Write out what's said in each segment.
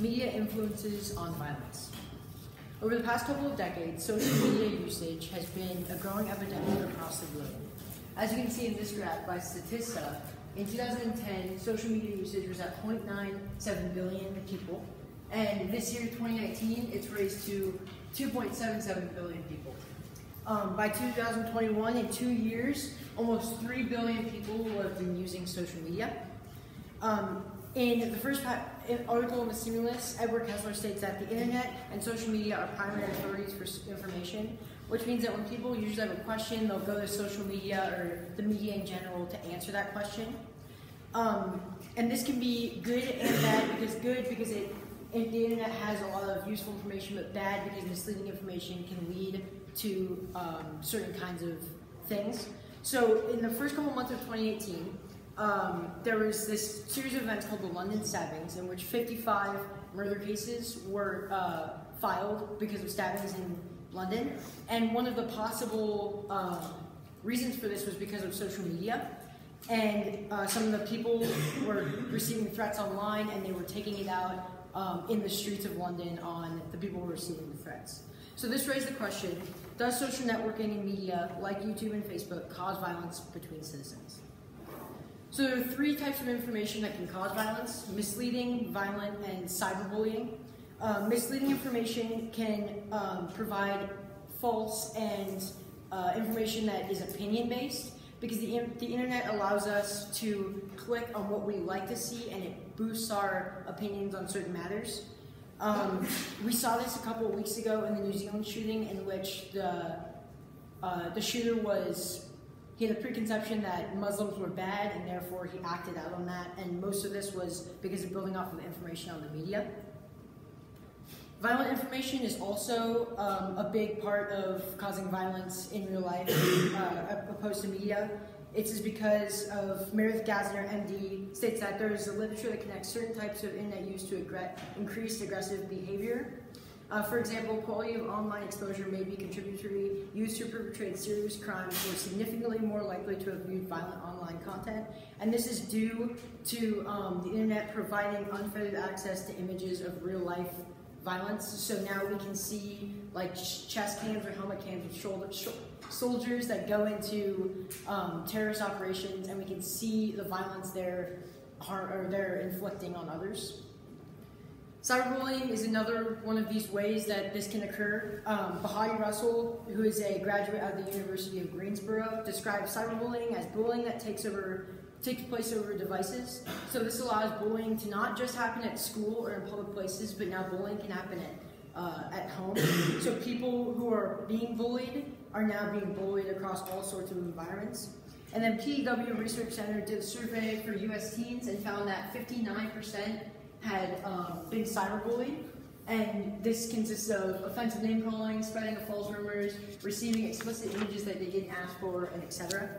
Media influences on violence. Over the past couple of decades, social media usage has been a growing epidemic across the globe. As you can see in this graph by Statista, in 2010, social media usage was at 0.97 billion people, and this year, 2019, it's raised to 2.77 billion people. By 2021, in 2 years, almost 3 billion people will have been using social media. In the first article in the Stimulus, Edward Kessler states that the internet and social media are primary authorities for information, which means that when people usually have a question, they'll go to social media or the media in general to answer that question. And this can be good and bad. Because good because the internet has a lot of useful information, but bad because misleading information can lead to certain kinds of things. So in the first couple months of 2018, there was this series of events called the London Stabbings, in which 55 murder cases were filed because of stabbings in London. And one of the possible reasons for this was because of social media. And some of the people were receiving threats online, and they were taking it out in the streets of London on the people who were receiving the threats. So this raised the question, does social networking and media, like YouTube and Facebook, cause violence between citizens? So there are 3 types of information that can cause violence: misleading, violent, and cyberbullying. Misleading information can provide false and information that is opinion-based, because the internet allows us to click on what we like to see, and it boosts our opinions on certain matters. We saw this a couple of weeks ago in the New Zealand shooting, in which the shooter he had a preconception that Muslims were bad, and therefore he acted out on that, and most of this was because of building off of information on the media. Violent information is also a big part of causing violence in real life, opposed to media. It's just because of Meredith Gassner, MD, states that there is a literature that connects certain types of internet use to increased aggressive behavior. For example, quality of online exposure may be contributory. Used to perpetrate serious crimes were significantly more likely to have viewed violent online content, and this is due to the internet providing unfettered access to images of real-life violence. So now we can see like chest cams or helmet cams with soldiers that go into terrorist operations, and we can see the violence they're inflicting on others. Cyberbullying is another one of these ways that this can occur. Bahati Russell, who is a graduate of the University of Greensboro, describes cyberbullying as bullying that takes place over devices. So this allows bullying to not just happen at school or in public places, but now bullying can happen at home. So people who are being bullied are now being bullied across all sorts of environments. And then PEW Research Center did a survey for US teens and found that 59% had been cyberbullied, and this consists of offensive name calling, spreading of false rumors, receiving explicit images that they didn't ask for, and etc.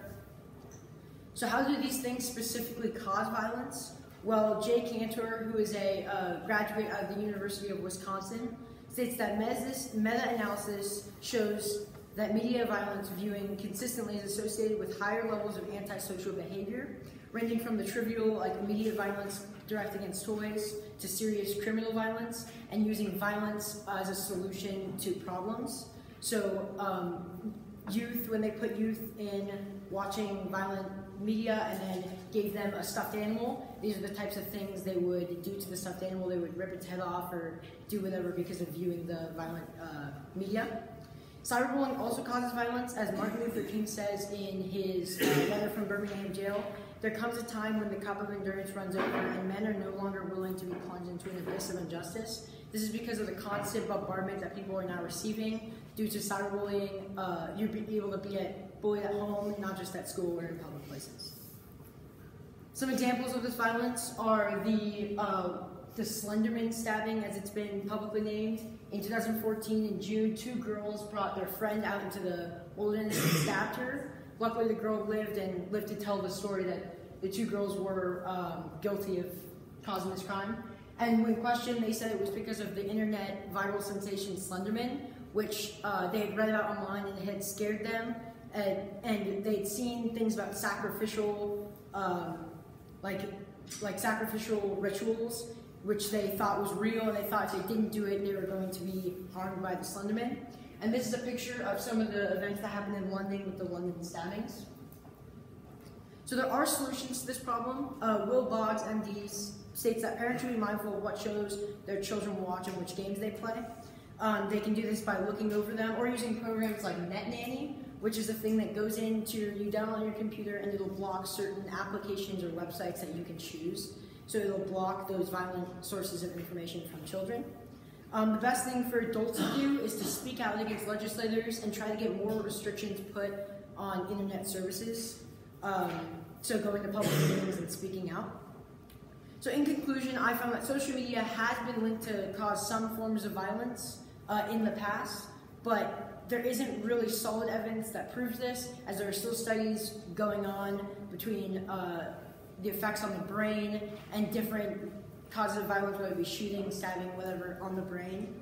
So how do these things specifically cause violence? Well, Jay Cantor, who is a graduate of the University of Wisconsin, states that meta-analysis shows that media violence viewing consistently is associated with higher levels of antisocial behavior, ranging from the trivial, like immediate violence directed against toys, to serious criminal violence, and using violence as a solution to problems. So youth, when they put youth in watching violent media and then gave them a stuffed animal, these are the types of things they would do to the stuffed animal. They would rip its head off or do whatever because of viewing the violent media. Cyberbullying also causes violence, as Martin Luther King says in his letter from Birmingham jail. There comes a time when the cup of endurance runs over and men are no longer willing to be plunged into an abyss of injustice. This is because of the constant bombardment that people are now receiving due to cyberbullying. You'll be able to be bullied at home, not just at school or in public places. Some examples of this violence are the Slender Man Stabbing, as it's been publicly named. In 2014, in June, 2 girls brought their friend out into the wilderness and stabbed her. Luckily, the girl lived to tell the story that the 2 girls were guilty of causing this crime. And when questioned, they said it was because of the internet viral sensation Slender Man, which they had read about online and it had scared them. And they'd seen things about sacrificial, like sacrificial rituals which they thought was real, and they thought if they didn't do it, they were going to be harmed by the Slender Man. And this is a picture of some of the events that happened in London with the London stabbings. So there are solutions to this problem. Will Boggs, MD, states that parents should be mindful of what shows their children will watch and which games they play. They can do this by looking over them or using programs like NetNanny, which is a thing that goes into, you download on your computer and it'll block certain applications or websites that you can choose. So it'll block those violent sources of information from children. The best thing for adults to do is to speak out against legislators and try to get more restrictions put on internet services. So going to public meetings and speaking out. So in conclusion, I found that social media has been linked to cause some forms of violence in the past, but there isn't really solid evidence that proves this, as there are still studies going on between the effects on the brain and different causes of violence, whether it be shooting, stabbing, whatever, on the brain.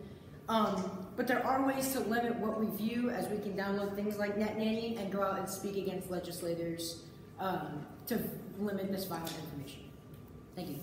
But there are ways to limit what we view, as we can download things like NetNanny and go out and speak against legislators to limit this violent information. Thank you.